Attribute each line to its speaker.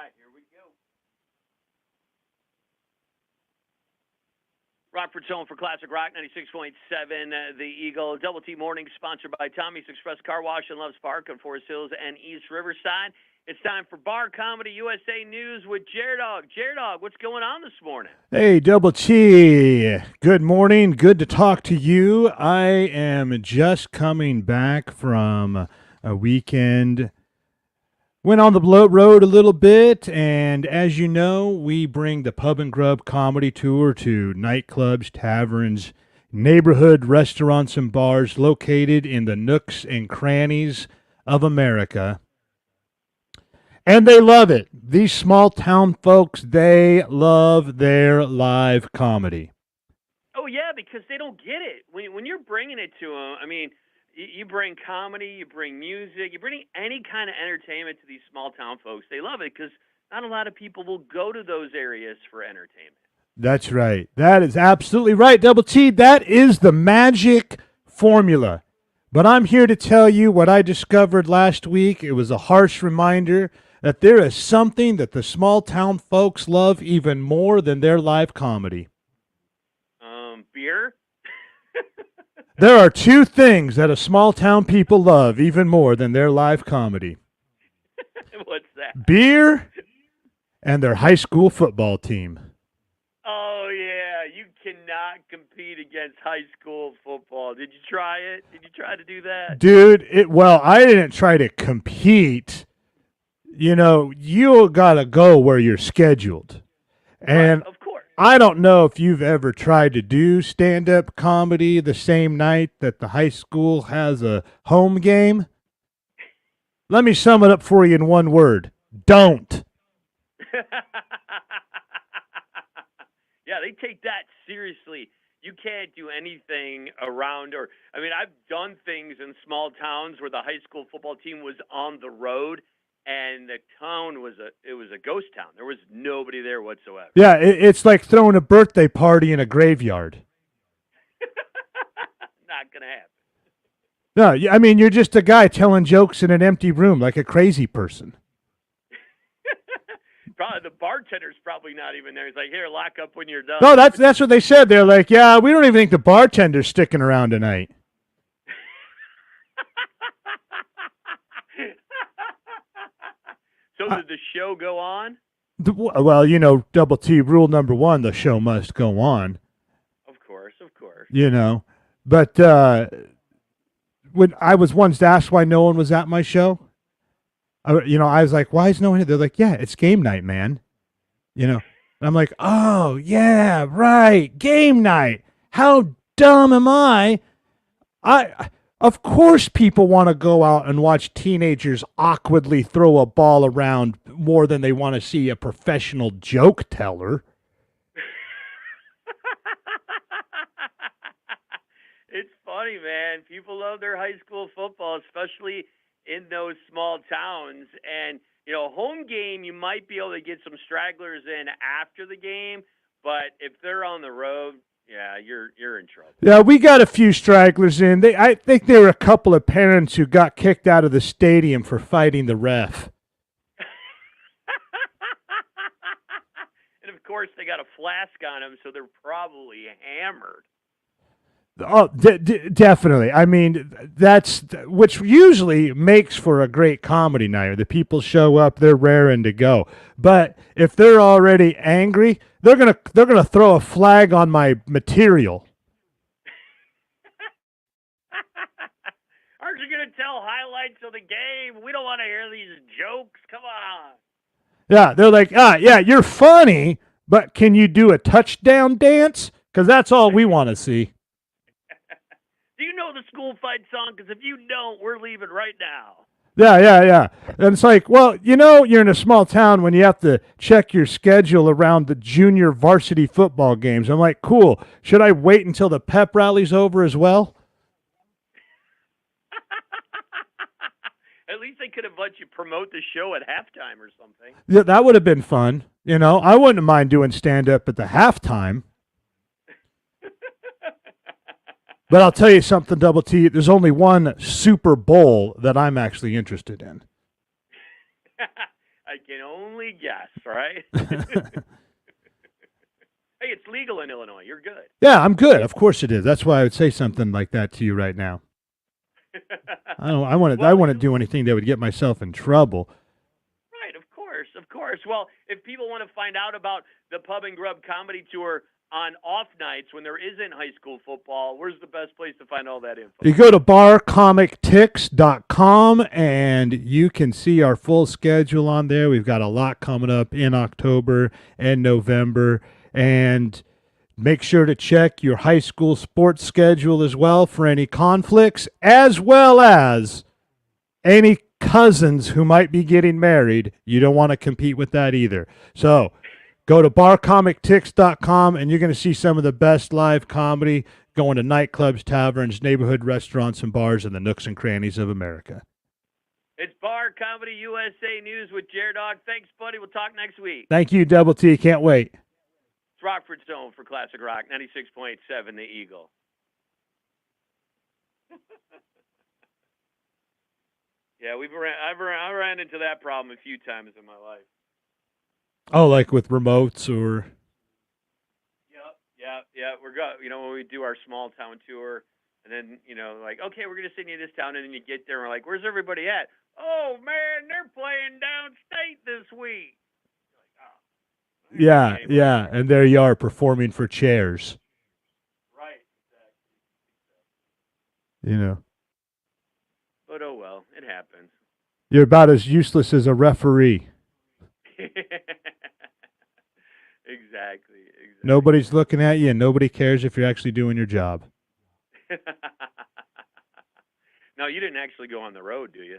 Speaker 1: right, here we go. Rockford's home for Classic Rock 96.7. The Eagle Double T Morning, sponsored by Tommy's Express Car Wash in Loves Park on Forest Hills and East Riverside. It's time for Bar Comedy USA News with Jaredog. Jaredog, what's going on this morning?
Speaker 2: Hey, Double T. Good morning. Good to talk to you. I am just coming back from a weekend. Went on the road a little bit, and as you know, we bring the Pub and Grub Comedy Tour to nightclubs, taverns, neighborhood restaurants, and bars located in the nooks and crannies of America. And they love it. These small town folks, they love their live comedy.
Speaker 1: Oh, yeah, because they don't get it. When you're bringing it to them, I mean, you bring comedy, you bring music, you bring any kind of entertainment to these small town folks. They love it because not a lot of people will go to those areas for entertainment.
Speaker 2: That's right. That is absolutely right, Double T. That is the magic formula. But I'm here to tell you what I discovered last week. It was a harsh reminder that there is something that the small town folks love even more than their live comedy.
Speaker 1: Beer?
Speaker 2: There are two things that a small town people love even more than their live comedy.
Speaker 1: What's that?
Speaker 2: Beer and their high school football team.
Speaker 1: Oh, yeah. You cannot compete against high school football. Did you try it? Did you try to do that?
Speaker 2: Dude, I didn't try to compete. You know, you got to go where you're scheduled. And
Speaker 1: right, of course.
Speaker 2: I don't know if you've ever tried to do stand-up comedy the same night that the high school has a home game. Let me sum it up for you in one word. Don't.
Speaker 1: Yeah, they take that seriously. You can't do anything around I've done things in small towns where the high school football team was on the road and the town was a ghost town. There was nobody there whatsoever.
Speaker 2: Yeah, it's like throwing a birthday party in a graveyard.
Speaker 1: Not going to happen.
Speaker 2: No, I mean, you're just a guy telling jokes in an empty room like a crazy person.
Speaker 1: Probably the bartender's probably not even there. He's like, here, lock up when you're done.
Speaker 2: No, that's what they said. They're like, yeah, we don't even think the bartender's sticking around tonight.
Speaker 1: So did the show go on?
Speaker 2: Well, you know, Double T, rule number one, the show must go on.
Speaker 1: Of course.
Speaker 2: You know, but when I was once asked why no one was at my show, I was like, why is no one here? They're like, yeah, it's game night, man. You know, and I'm like, oh, yeah, right, game night. How dumb am I? Of course people want to go out and watch teenagers awkwardly throw a ball around more than they want to see a professional joke teller.
Speaker 1: It's funny, man. People love their high school football, especially in those small towns. And, you know, home game, you might be able to get some stragglers in after the game, but if they're on the road, yeah, you're in trouble.
Speaker 2: Yeah, we got a few stragglers in. I think there were a couple of parents who got kicked out of the stadium for fighting the ref.
Speaker 1: And, of course, they got a flask on them, so they're probably hammered.
Speaker 2: Oh, definitely. I mean, that's which usually makes for a great comedy night. The people show up, they're raring to go. But if they're already angry, they're gonna throw a flag on my material.
Speaker 1: Aren't you gonna tell highlights of the game? We don't want to hear these jokes. Come on.
Speaker 2: Yeah, they're like, yeah, you're funny, but can you do a touchdown dance? Because that's all we want to see.
Speaker 1: Do you know the school fight song? Because if you don't, we're leaving right now.
Speaker 2: Yeah. And it's like, well, you know, you're in a small town when you have to check your schedule around the junior varsity football games. I'm like, cool. Should I wait until the pep rally's over as well?
Speaker 1: At least they could have let you promote the show at halftime or something.
Speaker 2: Yeah, that would have been fun. You know, I wouldn't mind doing stand-up at the halftime. But I'll tell you something, Double T. There's only one Super Bowl that I'm actually interested in.
Speaker 1: I can only guess, right? Hey, it's legal in Illinois. You're good.
Speaker 2: Yeah, I'm good. Of course it is. That's why I would say something like that to you right now. I don't. I want to. I
Speaker 1: Well,
Speaker 2: want to do anything that would get myself in trouble.
Speaker 1: right, of course, of course. Well, if people want to find out about the Pub and Grub Comedy Tour on off nights when there isn't high school football, where's the best place to find all that info?
Speaker 2: You go to barcomictix.com and you can see our full schedule on there. We've got a lot coming up in October and November. And make sure to check your high school sports schedule as well for any conflicts, as well as any cousins who might be getting married. You don't want to compete with that either. So go to barcomictix.com and you're going to see some of the best live comedy going to nightclubs, taverns, neighborhood restaurants, and bars in the nooks and crannies of America.
Speaker 1: It's Bar Comedy USA News with Jared Dog. Thanks, buddy. We'll talk next week.
Speaker 2: Thank you, Double T. Can't wait.
Speaker 1: It's Rockford's Zone for Classic Rock, 96.7 The Eagle. Yeah, I've ran into that problem a few times in my life.
Speaker 2: Oh, like with remotes or...
Speaker 1: Yeah. When we do our small town tour, and then, like, okay, we're going to send you to this town, and then you get there, and we're like, where's everybody at? Oh, man, they're playing downstate this week.
Speaker 2: Yeah, and there you are performing for chairs.
Speaker 1: Right,
Speaker 2: exactly.
Speaker 1: But oh well, it happens.
Speaker 2: You're about as useless as a referee.
Speaker 1: Exactly.
Speaker 2: Nobody's looking at you, and nobody cares if you're actually doing your job.
Speaker 1: No, you didn't actually go on the road, do you?